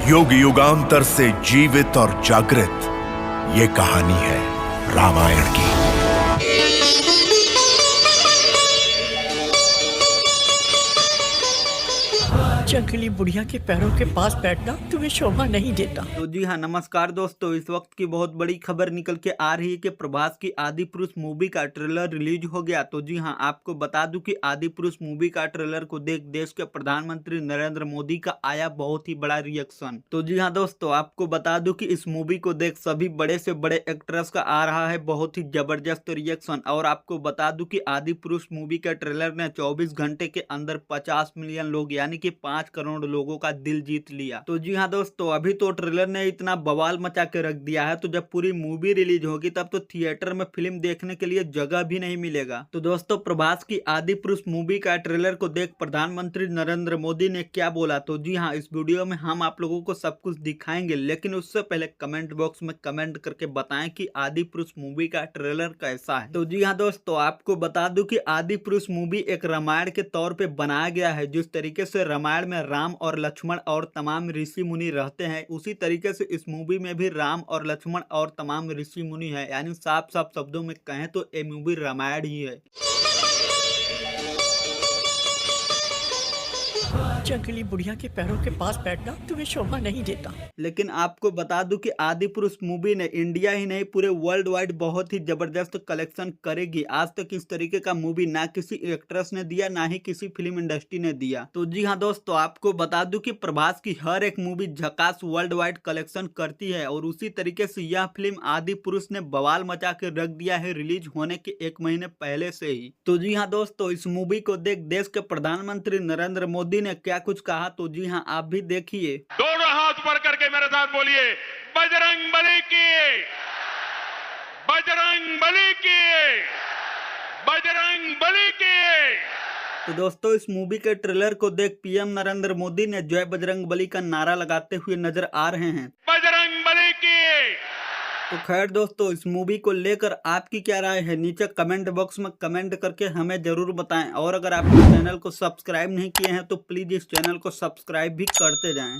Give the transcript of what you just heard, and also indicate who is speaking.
Speaker 1: युग युगांतर से जीवित और जागृत ये कहानी है रामायण की।
Speaker 2: जंगली बुढ़िया के पैरों के पास बैठना तुम्हें शोभा नहीं देता।
Speaker 3: तो जी हाँ, नमस्कार दोस्तों। इस वक्त की बहुत बड़ी खबर निकल के आ रही है कि प्रभास की आदि पुरुष मूवी का ट्रेलर रिलीज हो गया। तो जी हाँ, आपको बता दूं कि आदि पुरुष मूवी का ट्रेलर को देख देश के प्रधानमंत्री नरेंद्र मोदी का आया बहुत ही बड़ा रिएक्शन। तो जी हाँ दोस्तों, आपको बता दूं कि इस मूवी को देख सभी बड़े से बड़े एक्ट्रेस का आ रहा है बहुत ही जबरदस्त रिएक्शन। और आपको बता दूं कि आदि पुरुष मूवी का ट्रेलर ने 24 घंटे के अंदर 50 मिलियन लोग यानी कि 5 करोड़ लोगों का दिल जीत लिया। तो जी हाँ दोस्तों, अभी तो ट्रेलर ने इतना बवाल मचा के रख दिया है, तो जब पूरी मूवी रिलीज होगी तब तो थिएटर में फिल्म देखने के लिए जगह भी नहीं मिलेगा। तो दोस्तों, प्रभास की आदि पुरुष मूवी का ट्रेलर को देख प्रधानमंत्री नरेंद्र मोदी ने क्या बोला, तो जी हाँ, इस वीडियो में हम आप लोगों को सब कुछ दिखाएंगे। लेकिन उससे पहले कमेंट बॉक्स में कमेंट करके बताएं कि आदि पुरुष मूवी का ट्रेलर कैसा है। तो जी हाँ दोस्तों, आपको बता दूं कि आदि पुरुष मूवी एक रामायण के तौर पे बनाया गया है। जिस तरीके से रामायण में राम और लक्ष्मण और तमाम ऋषि मुनि रहते हैं, उसी तरीके से इस मूवी में भी राम और लक्ष्मण और तमाम ऋषि मुनि है। यानी साफ साफ शब्दों में कहें तो ये मूवी रामायण ही है।
Speaker 2: जंगली बुढ़िया के पैरों के पास बैठना तुम्हें शोभा नहीं देता।
Speaker 3: लेकिन आपको बता दूं कि आदि पुरुष मूवी ने इंडिया ही नहीं पूरे वर्ल्ड वाइड बहुत ही जबरदस्त कलेक्शन करेगी। आज तक इस तरीके का मूवी ना किसी एक्ट्रेस ने दिया, ना ही किसी फिल्म इंडस्ट्री ने दिया। तो जी हाँ दोस्तों, आपको बता दूं कि प्रभास की हर एक मूवी झकास वर्ल्ड वाइड कलेक्शन करती है। और उसी तरीके से यह फिल्म आदि पुरुष ने बवाल मचा के रख दिया है रिलीज होने के 1 महीने पहले से ही। तो जी हाँ दोस्तों, इस मूवी को देख देश के प्रधानमंत्री नरेंद्र मोदी ने क्या कुछ कहा, तो जी हाँ, आप भी देखिए।
Speaker 4: दोनों हाथ ऊपर करके मेरे साथ बोलिए, बजरंग बली की, बजरंग बली की, बजरंग बली की।
Speaker 3: तो दोस्तों, इस मूवी के ट्रेलर को देख पीएम नरेंद्र मोदी ने जय बजरंग बली का नारा लगाते हुए नजर आ रहे हैं।
Speaker 4: बजरंग बली की।
Speaker 3: तो खैर दोस्तों, इस मूवी को लेकर आपकी क्या राय है, नीचे कमेंट बॉक्स में कमेंट करके हमें जरूर बताएं। और अगर आप इस चैनल को सब्सक्राइब नहीं किए हैं तो प्लीज इस चैनल को सब्सक्राइब भी करते जाएं।